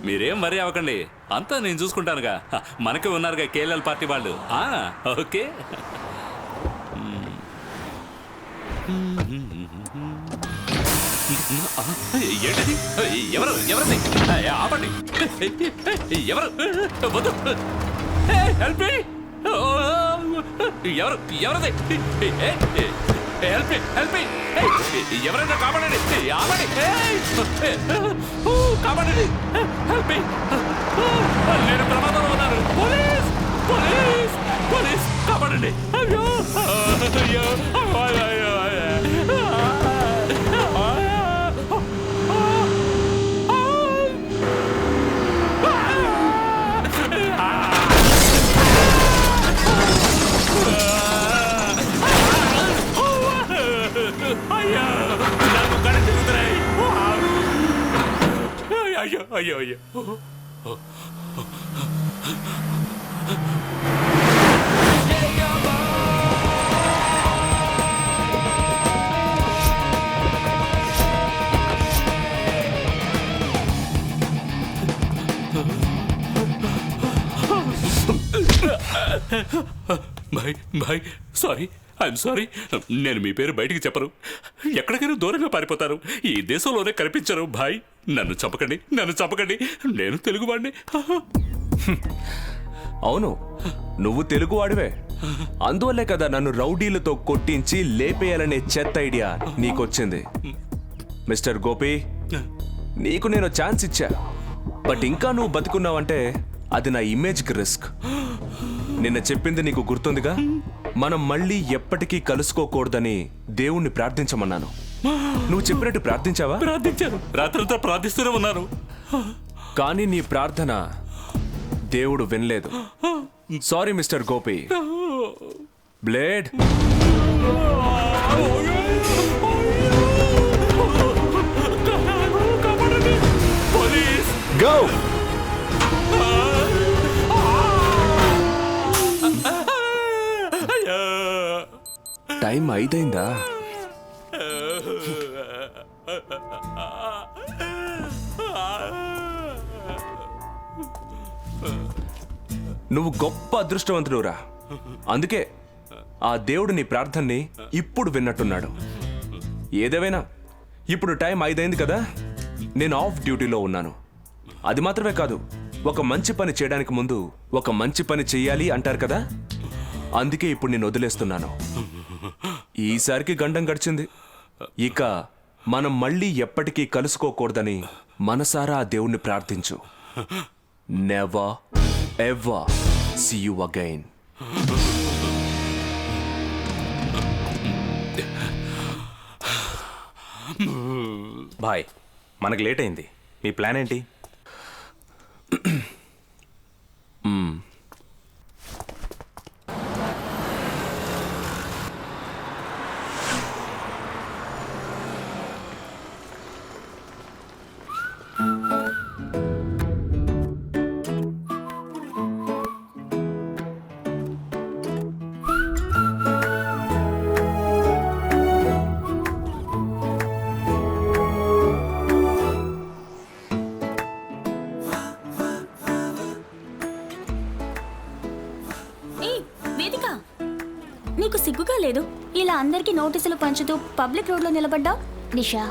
మీరేం మరీ అవ్వకండి, అంతా నేను చూసుకుంటానుగా. మనకే ఉన్నారుగా కేఎల్ఎల్ పార్టీ వాళ్ళు. ఓకే. ఏంటది? ఎవరది? ఆపండి. ఎవరు? వద్దు. Help me. ఎవరది? Help me. ఎవరైనా కాపాడండి. ఆపండి. కాపాడండి. Help me. నేను ప్రమాదంలో ఉన్నాను. పోలీస్ పోలీస్ పోలీస్ కాపాడండి. అయ్యో అయ్యో అయ్యో. అయ్యో అయ్యో అయ్యో. భాయ్ భాయ్, సారీ, ఐఎమ్ సారీ. నేను మీ పేరు బయటికి చెప్పను. ఎక్కడికైనా దూరంగా పారిపోతారు. ఈ దేశంలోనే కనిపించరు. భాయ్, నన్ను చంపకండి, నన్ను చంపకండి. నేను తెలుగువాడిని. అవును, నువ్వు తెలుగువాడివే. అందువల్లే కదా నన్ను రౌడీలతో కొట్టించి లేపేయాలనే చెత్త ఐడియా నీకొచ్చింది. మిస్టర్ గోపి, నీకు నేను ఛాన్స్ ఇచ్చా. బట్ ఇంకా నువ్వు బతుకున్నావంటే అది నా ఇమేజ్కి రిస్క్. నిన్న చెప్పింది నీకు గుర్తుందిగా? మనం మళ్ళీ ఎప్పటికీ కలుసుకోకూడదని దేవుణ్ణి ప్రార్థించమన్నాను. నువ్వు చెప్పినట్టు ప్రార్థించావా? ప్రార్థించాను, రాత్రంతా ప్రార్థిస్తూనే ఉన్నాను. కానీ నీ ప్రార్థన దేవుడు వినలేదు. Sorry mister Gopi. Blade, go. Time 5 అయిందా? నువ్వు గొప్ప అదృష్టవంతుడురా. అందుకే ఆ దేవుడు నీ ప్రార్థనని ఇప్పుడు విన్నట్టున్నాడు. ఏదేమైనా ఇప్పుడు టైం 5 అయింది కదా, నేను ఆఫ్ డ్యూటీలో ఉన్నాను. అది మాత్రమే కాదు, ఒక మంచి పని చేయడానికి ముందు ఒక మంచి పని చెయ్యాలి అంటారు కదా, అందుకే ఇప్పుడు నేను వదిలేస్తున్నాను. ఈసారికి గండం గడిచింది. ఇక మనం మళ్ళీ ఎప్పటికీ కలుసుకోకూడదని మనసారా ఆ దేవుణ్ణి ప్రార్థించు. Never ever see you again. Bye, మనకు లేట్ అయింది. మీ ప్లాన్ ఏంటి? నీకు సిగ్గుగా లేదు? ఇలా అందరికీ నోటీసులు పంచుతూ పబ్లిక్ రోడ్ లో నిలబడ్డా? నిషా,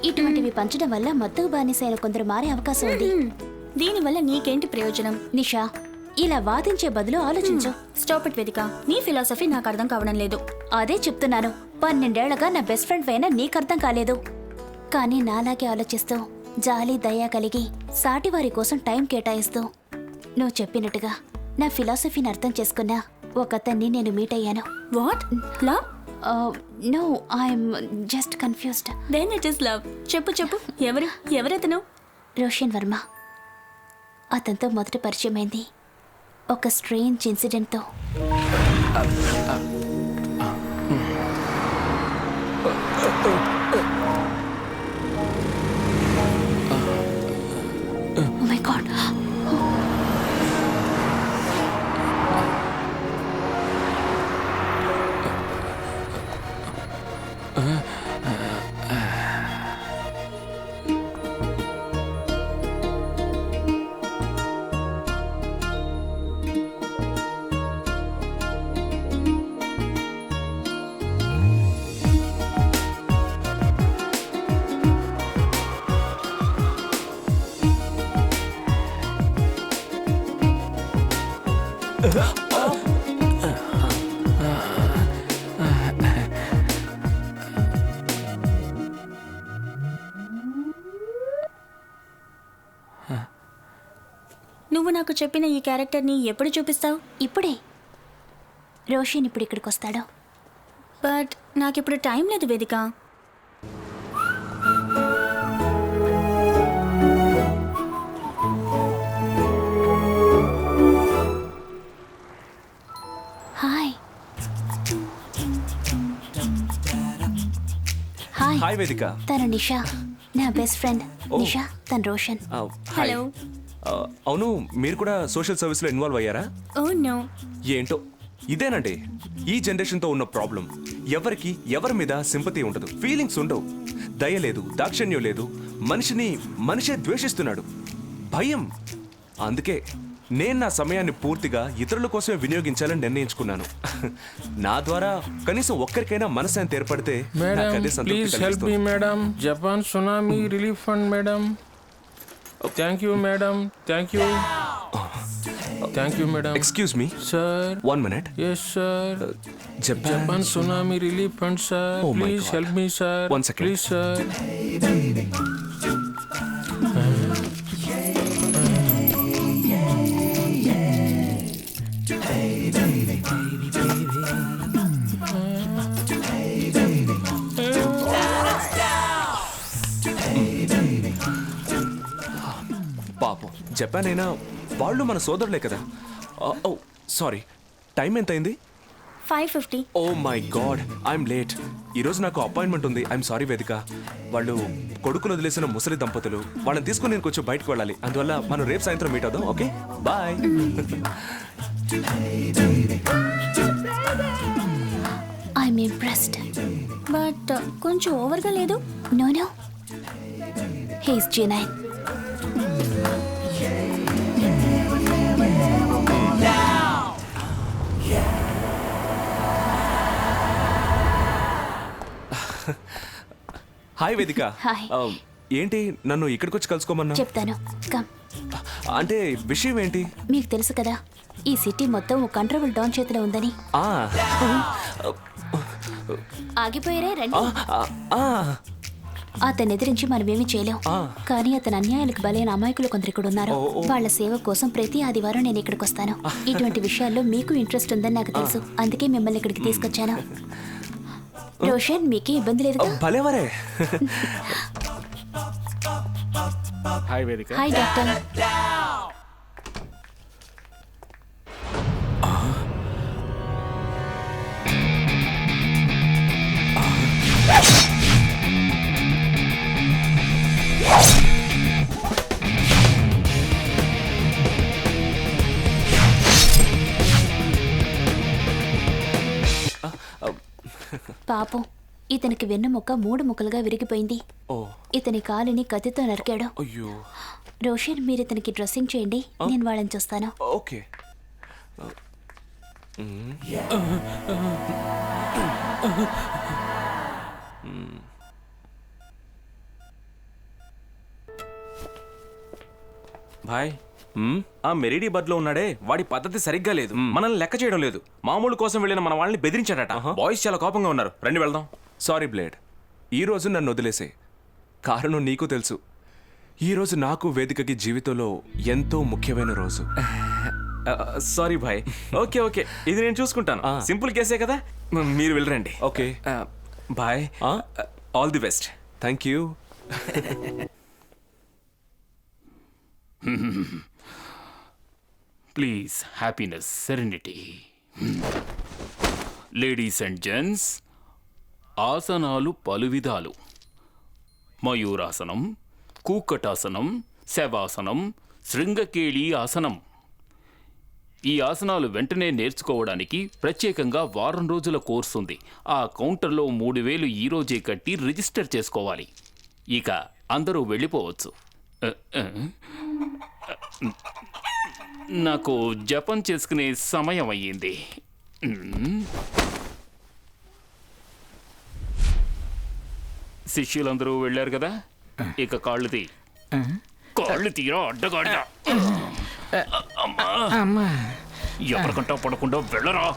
ఇటువంటివి పంచడం వల్ల మత్తుకు బానిసైన కొందరు మారే అవకాశం ఉంది. దీనివల్ల నీకేంటి ప్రయోజనం? నిషా, ఇలా వాదించే బదులు ఆలోచించు. స్టాప్ ఇట్ వేదిక. నీ ఫిలాసఫీ నాకు అర్థం కావడం లేదు. అదే చెప్తున్నాను. 12 ఏళ్లగా నా బెస్ట్ ఫ్రెండ్ అయినా నీకు అర్థం కాలేదు. కానీ నాలాగే ఆలోచిస్తూ, జాలి దయ కలిగి, సాటివారి కోసం టైం కేటాయిస్తూ, నువ్వు చెప్పినట్టుగా నా ఫిలాసఫీని అర్థం చేసుకున్నా ఒకతన్ని నేను మీట్ అయ్యాను. What? Love? No, I'm just confused. Then it is love. చెప్పు చెప్పు, ఎవరతను? రోషన్ వర్మ. అతనితో మొదట పరిచయమైంది ఒక స్ట్రేంజ్ ఇన్సిడెంట్తో. Oh my God. నువ్వు నాకు చెప్పిన ఈ క్యారెక్టర్ని ఎప్పుడు చూపిస్తావు? ఇప్పుడే. రోషన్ ఇప్పుడు ఇక్కడికి వస్తాడు. బట్ నాకిప్పుడు టైం లేదు వేదిక. హాయ్. హాయ్. హాయ్ వేదిక. తను నిషా, నా బెస్ట్ ఫ్రెండ్. నిషా, తను రోషన్. హాయ్. హలో. అవును, మీరు కూడా సోషల్ సర్వీస్లో ఇన్వాల్వ్ అయ్యారా? Oh no. ఏంటో ఇదేనండి ఈ జనరేషన్తో ఉన్న ప్రాబ్లం. ఎవరికి ఎవరి మీద సింపతి ఉండదు, ఫీలింగ్స్ ఉండవు, దయ లేదు, దాక్షిణ్యం లేదు, మనిషే ద్వేషిస్తున్నాడు, భయం. అందుకే నేను నా సమయాన్ని పూర్తిగా ఇతరుల కోసమే వినియోగించాలని నిర్ణయించుకున్నాను. నా ద్వారా కనీసం ఒక్కరికైనా మనశ్శాంతి ఏర్పడితే నాకు అదే Madam, సంతృప్తి please help కలిగిస్తుంది. me, madam. Japan Tsunami Relief Fund, madam. Thank you, madam. Thank you. Thank you, madam. Excuse me, Sir. 1 minute. Yes, sir. Japan Tsunami Relief Fund, sir. Oh my Please God. help me, sir. 1 second. Please, sir. పాపం Japan అయినా వాళ్ళు మన సోదరులే కదా. ఓ sorry, time ఎంత అయింది? 5:50. Oh my God, I'm late. ఈరోజు నాకు appointment ఉంది. ఐఎమ్ సారీ వేదిక. వాళ్ళు కొడుకులు వదిలేసిన ముసలి దంపతులు, వాళ్ళని తీసుకుని నేను కొంచెం బయటకు వెళ్ళాలి. అందువల్ల మనం రేపు సాయంత్రం మీట్ అవుదాం. Okay, bye. I'm impressed. But కొంచెం ఓవర్గా లేదు? No no, he's genuine. Hi Vedika. Hi. ఏంటి నన్ను ఇక్కడికి వచ్చి కలుసుకోమన్నా? చెప్తాను, కమ్. అంటే విషయం ఏంటి? మీకు తెలుసు కదా, ఈ సిటీ మొత్తం ఓ కంట్రోల్ డౌన్ చేతిలో ఉందని. ఆ, ఆగిపోయారే, రండి. ఆ, ఆ, అతన్ని ఎదిరించి మనమేమీ చేయలేం. కానీ అతని అన్యాయాలకు బలైన అమాయకులు కొందరు ఇక్కడ ఉన్నారు. వాళ్ళ సేవ కోసం ప్రతి ఆదివారం నేను ఇక్కడికి వస్తాను. ఇటువంటి విషయాల్లో మీకు ఇంట్రెస్ట్ ఉందని నాకు తెలుసు, అందుకే మిమ్మల్ని ఇక్కడికి తీసుకొచ్చాను. రోషన్, మీకే ఇబ్బంది లేదు కదా? భలేవరే. Hi, Vedika. Hi doctor. పాపం, ఇతనికి వెన్నుముక్క 3 ముక్కలుగా విరిగిపోయింది. ఓ, ఇతని కాలుని కత్తితో నరికాడు. అయ్యో. రోషన్, మీరు ఇతనికి డ్రెస్సింగ్ చేయండి, నేను వాళ్ళని చూస్తాను. ఓకే. భాయ్, ఆ మెరిడీ బర్డ్ లో ఉన్నాడే, వాడి పద్ధతి సరిగ్గా లేదు. మనల్ని లెక్క చేయడం లేదు. మామూలు కోసం వెళ్ళిన మన వాళ్ళని బెదిరించాడట. బాయ్స్ చాలా కోపంగా ఉన్నారు. రండి వెళ్దాం. సారీ బ్లేడ్, ఈ రోజు నన్ను వదిలేసే. కారణం నీకు తెలుసు. ఈ రోజు నాకు వేదికకి జీవితంలో ఎంతో ముఖ్యమైన రోజు. సారీ భాయ్. ఓకే ఓకే, ఇది నేను చూసుకుంటాను. సింపుల్ కేసే కదా, మీరు వెళ్ళరండి. Okay bye, all the best. Thank you. Please, happiness, serenity. Ladies and gents, ఆసనాలు పలు విధాలు. మయూరాసనం, కూకటాసనం, శవాసనం, శృంగకేళి ఆసనం. ఈ ఆసనాలు వెంటనే నేర్చుకోవడానికి ప్రత్యేకంగా వారం రోజుల కోర్సు ఉంది. ఆ కౌంటర్లో 3000 ఈ రోజే కట్టి రిజిస్టర్ చేసుకోవాలి. ఇక అందరూ వెళ్ళిపోవచ్చు. నాకు జపం చేసుకునే సమయం అయ్యింది. శిష్యులందరూ వెళ్ళారు కదా, ఇక కాళ్ళు తీరా అడ్డగాడిద. అమ్మా, ఎవరికంటా పడకుండా వెళ్ళరా.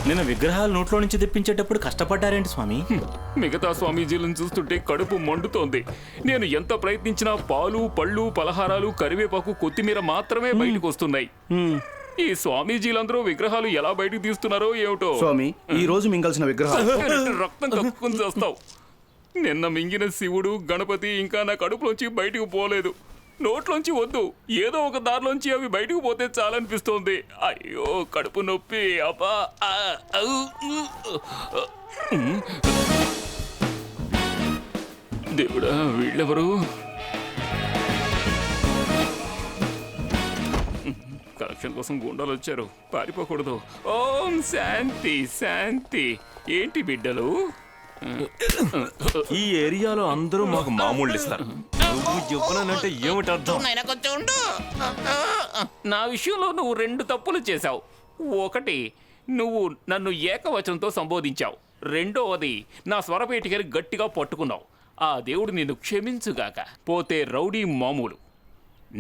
నేను విగ్రహాలు నోట్లో నుంచి తెప్పించేటప్పుడు కష్టపడ్డారేంటి స్వామి? మిగతా స్వామీజీలను చూస్తుంటే కడుపు మండుతోంది. నేను ఎంత ప్రయత్నించినా పాలు, పళ్ళు, పలహారాలు, కరివేపాకు, కొత్తిమీర మాత్రమే బయటకు వస్తున్నాయి. ఈ స్వామీజీలందరూ విగ్రహాలు ఎలా బయటకు తీస్తున్నారో ఏమిటో. స్వామి, ఈ రోజు మింగాల్సిన విగ్రహాలు రక్తం కక్కుని చేస్తావు. నిన్న మింగిన శివుడు, గణపతి ఇంకా నా కడుపులోంచి బయటకు పోలేదు. నోట్లోంచి వద్దు, ఏదో ఒక దారిలోంచి అవి బయటకు పోతే చాలనిపిస్తోంది. అయ్యో కడుపు నొప్పి, అబ్బా, దేవుడా, వీళ్ళెవరు? కలెక్షన్ కోసం గుండాలు వచ్చారు, పారిపోకూడదు. ఓం శాంతి శాంతి. ఏంటి బిడ్డలు? ఈ ఏరియాలో అందరూ మాకు మామూళ్ళు ఇస్తారు. నువ్వు ఇవ్వనంటే ఏమిటి అర్థం? నా విషయంలో నువ్వు 2 తప్పులు చేశావు. ఒకటి, నువ్వు నన్ను ఏకవచనంతో సంబోధించావు. రెండవది, నా స్వరపేటికని గట్టిగా పట్టుకున్నావు. ఆ దేవుడు నిన్ను క్షమించుగాక. పోతే రౌడీ మామూలు.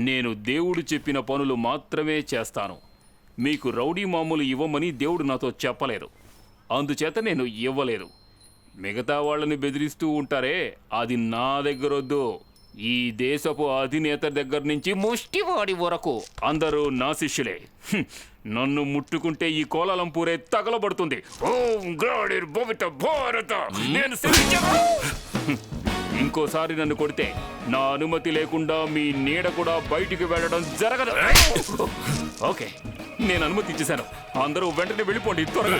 నేను దేవుడు చెప్పిన పనులు మాత్రమే చేస్తాను. మీకు రౌడీ మామూలు ఇవ్వమని దేవుడు నాతో చెప్పలేదు, అందుచేత నేను ఇవ్వలేదు. మిగతా వాళ్ళని బెదిరిస్తూ ఉంటారే, అది నా దగ్గరొద్దు. ఈ దేశపు అధినేత దగ్గర నుంచి ముష్టివాడి వరకు అందరూ నా శిష్యులే. నన్ను ముట్టుకుంటే ఈ కోలాలంపూరే తగలబడుతుంది. ఓం గ్రాడిర్ భవిత భారత. నేను శపించాను. ఇంకోసారి నన్ను కొడితే నా అనుమతి లేకుండా మీ నీడ కూడా బయటికి వెళ్ళడం జరగదు. ఓకే, నేను అనుమతి ఇచ్చేశాను. అందరూ వెంటనే వెళ్ళిపోండి త్వరగా.